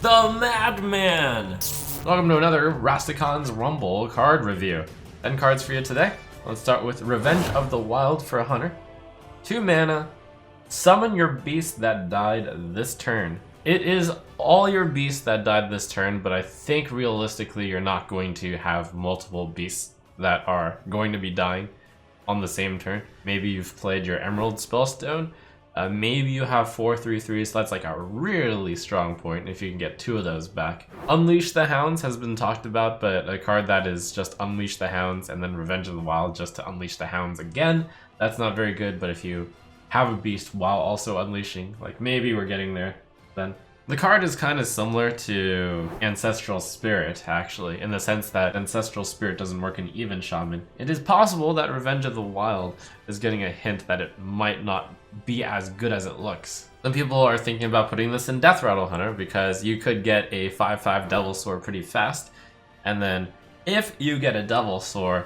the Madman! Welcome to another RASTAKHAN'S Rumble card review. 10 cards for you today. Let's start with Revenge of the Wild for a Hunter. 2 mana, summon your beast that died this turn. It is all your beasts that died this turn, but I think realistically you're not going to have multiple beasts that are going to be dying on the same turn. Maybe you've played your Emerald Spellstone. Maybe you have 4 3/3s, so that's like a really strong point if you can get 2 of those back. Unleash the Hounds has been talked about, but a card that is just Unleash the Hounds and then Revenge of the Wild just to Unleash the Hounds again, that's not very good, but if you have a beast while also unleashing, like maybe we're getting there then. The card is kind of similar to Ancestral Spirit, actually, in the sense that Ancestral Spirit doesn't work in Even Shaman. It is possible that Revenge of the Wild is getting a hint that it might not be as good as it looks. Some people are thinking about putting this in Death Rattle Hunter because you could get a 5/5 Devilsaur pretty fast, and then if you get a Devilsaur,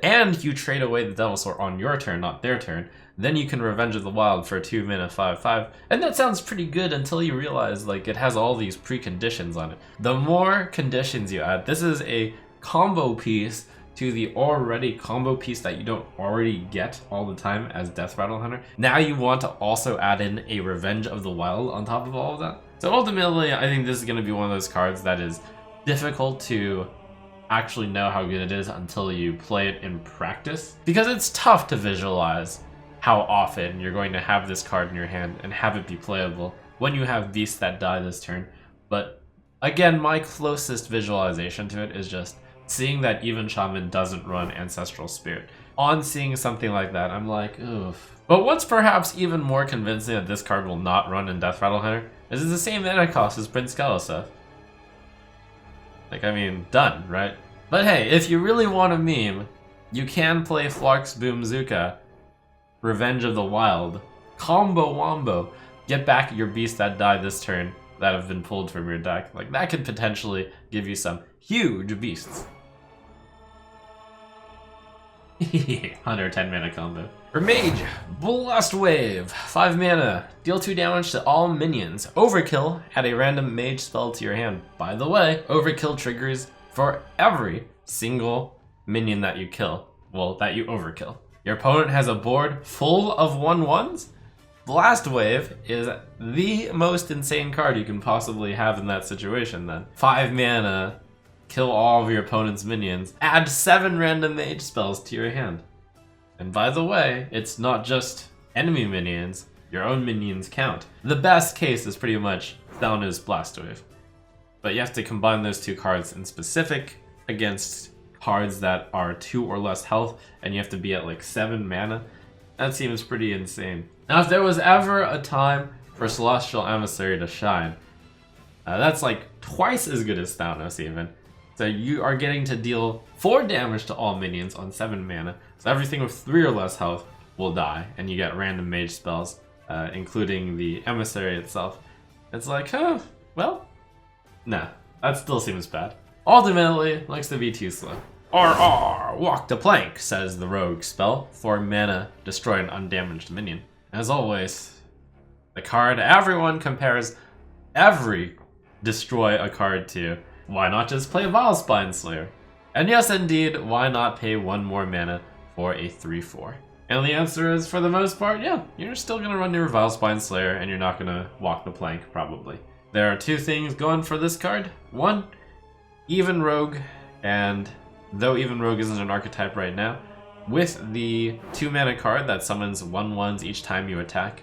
and you trade away the Devilsaur on your turn, not their turn, then you can Revenge of the Wild for 2 mana 5/5, and that sounds pretty good until you realize like it has all these preconditions on it. The more conditions you add, this is a combo piece to the already combo piece that you don't already get all the time as Death Rattle Hunter. Now you want to also add in a Revenge of the Wild on top of all of that. So ultimately, I think this is going to be one of those cards that is difficult to actually know how good it is until you play it in practice, because it's tough to visualize how often you're going to have this card in your hand and have it be playable when you have beasts that die this turn. But again, my closest visualization to it is just seeing that Even Shaman doesn't run Ancestral Spirit. On seeing something like that, I'm like, oof. But what's perhaps even more convincing that this card will not run in Death Rattle Hunter is it's the same mana cost as Prince Keleseth. Like, I mean, done, right? But hey, if you really want a meme, you can play Flark's Boomzuka, Revenge of the Wild, combo wombo, get back your beasts that died this turn that have been pulled from your deck. Like, that could potentially give you some huge beasts. 110 mana combo. For Mage, Blast Wave, 5 mana, deal 2 damage to all minions. Overkill, add a random mage spell to your hand. By the way, Overkill triggers for every single minion that you kill. Well, that you overkill. Your opponent has a board full of 1/1s? Blast Wave is the most insane card you can possibly have in that situation then. 5 mana, kill all of your opponent's minions, add 7 random mage spells to your hand. And by the way, it's not just enemy minions, your own minions count. The best case is pretty much Thalna's Blast Wave. But you have to combine those 2 cards in specific against cards that are 2 or less health, and you have to be at like 7 mana. That seems pretty insane. Now, if there was ever a time for Celestial Emissary to shine, that's like twice as good as Thalnos even. So you are getting to deal 4 damage to all minions on 7 mana. So everything with 3 or less health will die, and you get random mage spells, including the Emissary itself. It's like, huh, well, nah, that still seems bad. Ultimately, likes to be too slow. RR, walk the plank, says the rogue spell. 4 mana, destroy an undamaged minion. As always, the card everyone compares every destroy a card to. Why not just play Vile Spine Slayer? And yes, indeed, why not pay 1 more mana for a 3/4? And the answer is, for the most part, yeah, you're still gonna run your Vile Spine Slayer and you're not gonna walk the plank, probably. There are 2 things going for this card. 1, Even Rogue, and though Even Rogue isn't an archetype right now, with the 2 mana card that summons 1/1s each time you attack,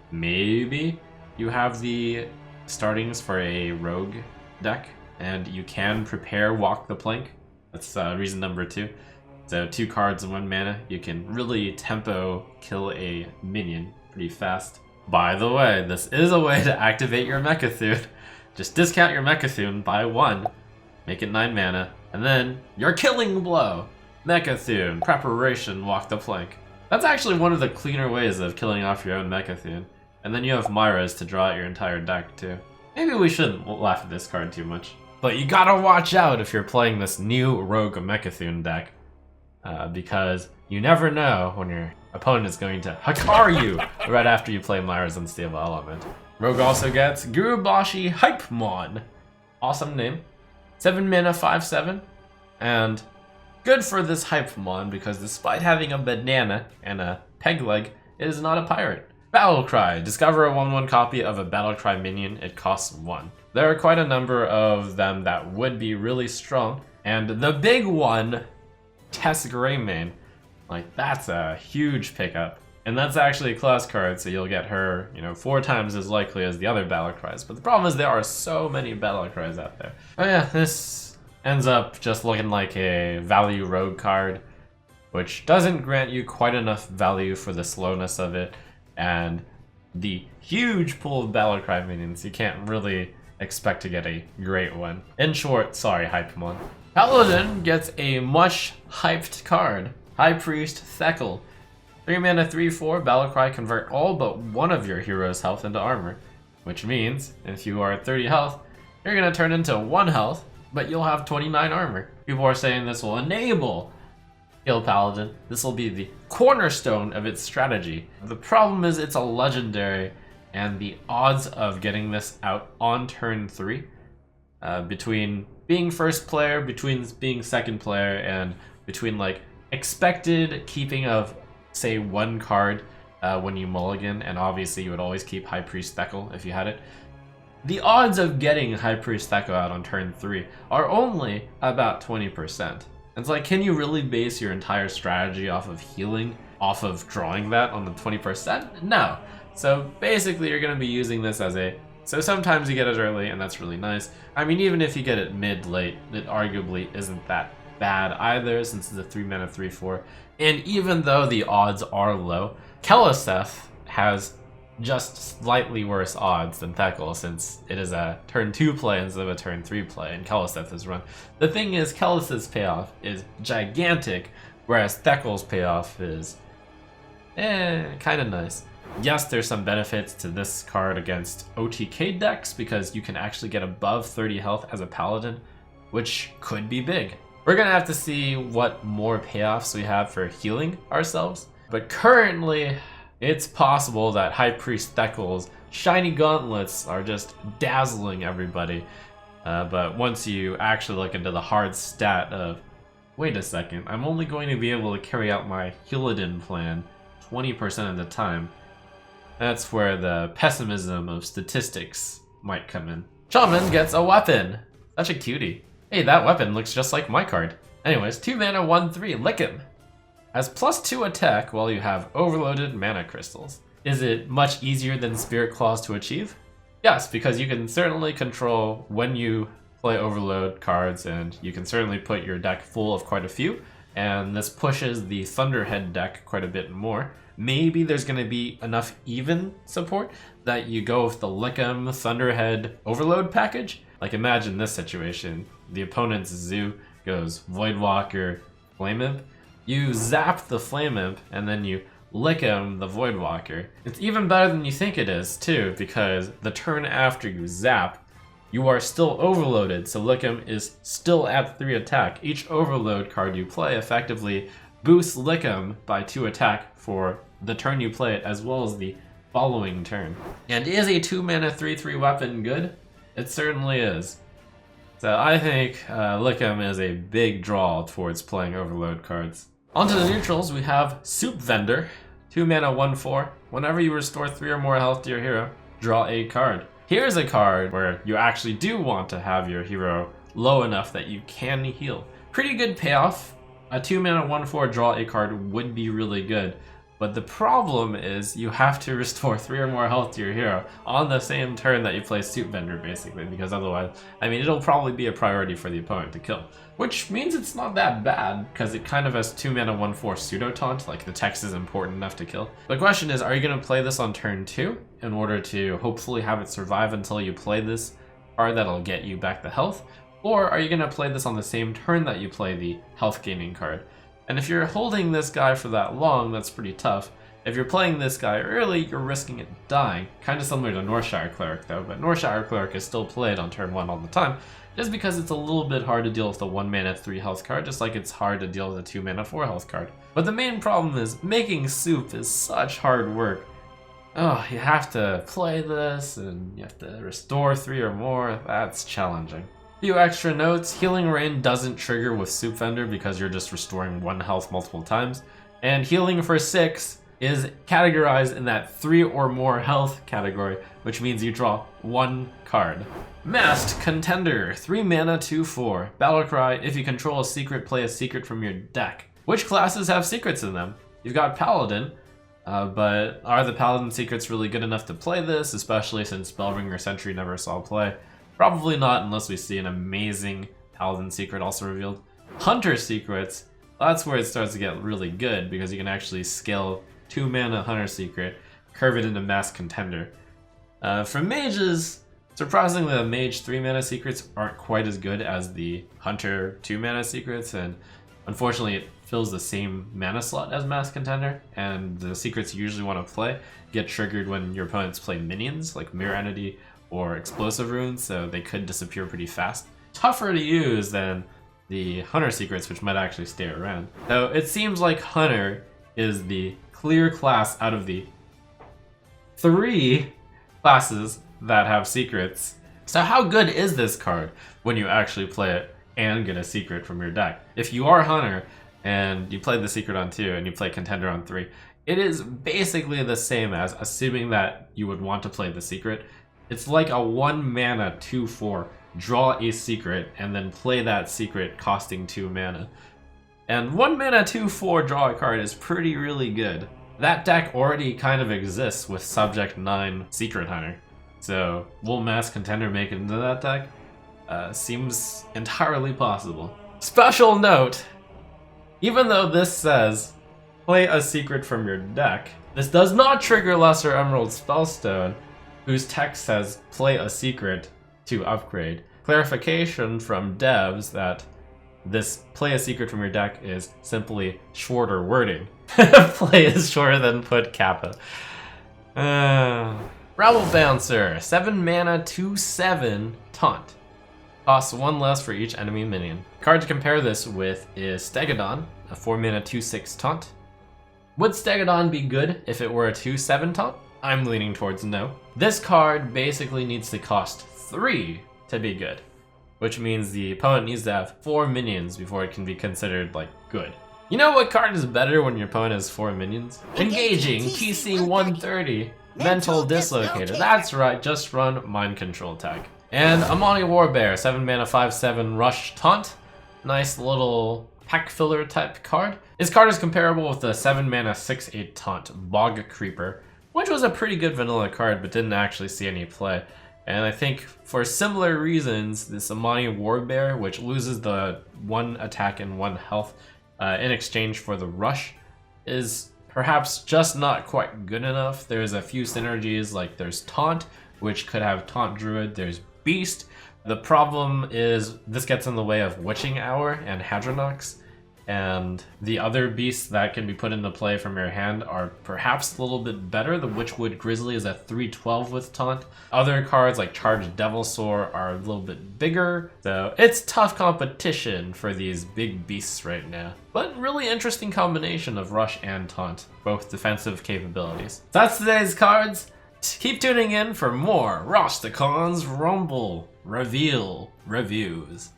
maybe you have the startings for a Rogue deck, and you can prepare Walk the Plank. That's reason number 2. So 2 cards and 1 mana, you can really tempo kill a minion pretty fast. By the way, this is a way to activate your Mecha'thun. Just discount your Mecha'thun by 1, make it 9 mana, and then your Killing Blow, Mecha'thun, Preparation, Walk the Plank. That's actually one of the cleaner ways of killing off your own Mecha'thun. And then you have Myras to draw out your entire deck too. Maybe we shouldn't laugh at this card too much. But you gotta watch out if you're playing this new Rogue Mecha'thun deck. Because you never know when your opponent is going to Hakar you right after you play Myra's Unstable Element. Rogue also gets Gurubashi Hypemon. Awesome name. 7 mana, 5/7. And good for this Hypemon because despite having a banana and a peg leg, it is not a pirate. Battlecry. Discover a 1/1 copy of a Battlecry minion. It costs 1. There are quite a number of them that would be really strong. And the big one, Tess Greymane. Like, that's a huge pickup. And that's actually a class card, so you'll get her, 4 times as likely as the other Battlecries. But the problem is there are so many Battlecries out there. Oh yeah, this ends up just looking like a value rogue card, which doesn't grant you quite enough value for the slowness of it, and the huge pool of Battlecry minions. You can't really expect to get a great one. In short, sorry, Hypemon. Paladin gets a much hyped card, High Priest Thekkel. 3 mana, 3/4, Battlecry, convert all but one of your hero's health into armor. Which means, if you are at 30 health, you're gonna turn into 1 health, but you'll have 29 armor. People are saying this will enable Kill Paladin. This will be the cornerstone of its strategy. The problem is it's a legendary, and the odds of getting this out on turn 3, between being first player, between being second player, and between like expected keeping of say 1 card when you mulligan, and obviously you would always keep High Priest Thekkel if you had it. The odds of getting High Priest Thekkel out on turn 3 are only about 20%. It's like, can you really base your entire strategy off of healing, off of drawing that on the 20%? No. So basically you're going to be using this as so sometimes you get it early and that's really nice. I mean, even if you get it mid-late, it arguably isn't that bad either, since it's a 3 mana 3/4. And even though the odds are low, Keleseth has just slightly worse odds than Thekkel, since it is a turn 2 play instead of a turn 3 play, and Keleseth is run. The thing is, Keleseth's payoff is gigantic, whereas Thekkel's payoff is kind of nice. Yes, there's some benefits to this card against OTK decks, because you can actually get above 30 health as a paladin, which could be big. We're gonna have to see what more payoffs we have for healing ourselves, but currently it's possible that High Priest Thekkel's shiny gauntlets are just dazzling everybody, but once you actually look into the hard stat of, wait a second, I'm only going to be able to carry out my Healadin plan 20% of the time, that's where the pessimism of statistics might come in. Shaman gets a weapon! Such a cutie. Hey, that weapon looks just like my card. Anyways, 2 mana, 1/3, lick him. Has +2 attack while you have overloaded mana crystals. Is it much easier than Spirit Claws to achieve? Yes, because you can certainly control when you play overload cards, and you can certainly put your deck full of quite a few, and this pushes the Thunderhead deck quite a bit more. Maybe there's going to be enough even support that you go with the Lickem Thunderhead overload package. Like, imagine this situation. The opponent's Zoo goes Voidwalker, Flame Imp. You zap the Flame Imp, and then you Lickem the Voidwalker. It's even better than you think it is, too, because the turn after you zap, you are still overloaded, so Lickem is still at 3 attack. Each overload card you play effectively boosts Lickem by 2 attack for the turn you play it, as well as the following turn. And is a 2 mana 3/3 weapon good? It certainly is. So I think Lickem is a big draw towards playing overload cards. Onto the neutrals, we have Soup Vendor. 2 mana 1/4. Whenever you restore 3 or more health to your hero, draw a card. Here's a card where you actually do want to have your hero low enough that you can heal. Pretty good payoff. A 2 mana 1/4 draw a card would be really good. But the problem is you have to restore 3 or more health to your hero on the same turn that you play Soup Vendor, basically, because otherwise, I mean, it'll probably be a priority for the opponent to kill. Which means it's not that bad, because it kind of has 2 mana 1/4 pseudo taunt, like the text is important enough to kill. The question is, are you going to play this on turn 2 in order to hopefully have it survive until you play this card that'll get you back the health? Or are you going to play this on the same turn that you play the health gaining card? And if you're holding this guy for that long, that's pretty tough. If you're playing this guy early, you're risking it dying. Kind of similar to Northshire Cleric though, but Northshire Cleric is still played on turn 1 all the time, just because it's a little bit hard to deal with the 1 mana 3 health card, just like it's hard to deal with a 2 mana 4 health card. But the main problem is, making soup is such hard work. Oh, you have to play this, and you have to restore 3 or more. That's challenging. Few extra notes. Healing Rain doesn't trigger with Soup Vendor because you're just restoring 1 health multiple times. And Healing for 6 is categorized in that 3 or more health category, which means you draw 1 card. Masked Contender, 3 mana, 2/4. Battlecry, if you control a secret, play a secret from your deck. Which classes have secrets in them? You've got Paladin, but are the Paladin secrets really good enough to play this, especially since Spellbringer Sentry never saw play? Probably not unless we see an amazing Paladin secret also revealed. Hunter secrets, that's where it starts to get really good because you can actually scale 2 mana Hunter secret, curve it into Masked Contender. For mages, surprisingly the mage 3 mana secrets aren't quite as good as the Hunter 2 mana secrets, and unfortunately it fills the same mana slot as Masked Contender, and the secrets you usually want to play get triggered when your opponents play minions like Mirror Entity or Explosive Runes, so they could disappear pretty fast. Tougher to use than the Hunter secrets, which might actually stay around. So it seems like Hunter is the clear class out of the 3 classes that have secrets. So how good is this card when you actually play it and get a secret from your deck? If you are Hunter and you play the secret on 2 and you play Contender on 3, it is basically the same as assuming that you would want to play the secret. It's like a 1 mana 2/4, draw a secret, and then play that secret costing 2 mana. And 1 mana 2/4 draw a card is really good. That deck already kind of exists with Subject 9 Secret Hunter. So will Masked Contender make it into that deck? Seems entirely possible. Special note, even though this says play a secret from your deck, this does not trigger Lesser Emerald Spellstone, whose text says play a secret to upgrade. Clarification from devs that this play a secret from your deck is simply shorter wording. Play is shorter than put kappa. Rabble Bouncer, 7 mana, 2/7 taunt. Costs 1 less for each enemy minion. Card to compare this with is Stegodon, a 4 mana, 2/6 taunt. Would Stegodon be good if it were a 2/7 taunt? I'm leaning towards no. This card basically needs to cost 3 to be good, which means the opponent needs to have 4 minions before it can be considered, like, good. You know what card is better when your opponent has 4 minions? Engaging, TC 130, Mental Dislocator. That's right, just run Mind Control tag. And Amani Warbear, 7 mana, 5/7 rush taunt. Nice little pack filler type card. This card is comparable with the 7 mana, 6/8 taunt Bog Creeper, which was a pretty good vanilla card but didn't actually see any play. And I think for similar reasons, this Amani Warbear, which loses the 1 attack and 1 health in exchange for the rush, is perhaps just not quite good enough. There's a few synergies, like there's Taunt, which could have Taunt Druid, there's Beast. The problem is this gets in the way of Witching Hour and Hadronox, and the other beasts that can be put into play from your hand are perhaps a little bit better. The Witchwood Grizzly is a 3/12 with Taunt. Other cards like Charged Devilsaur are a little bit bigger, so it's tough competition for these big beasts right now. But really interesting combination of Rush and Taunt, both defensive capabilities. That's today's cards. Keep tuning in for more RASTAKHAN'S Rumble Reveal reviews.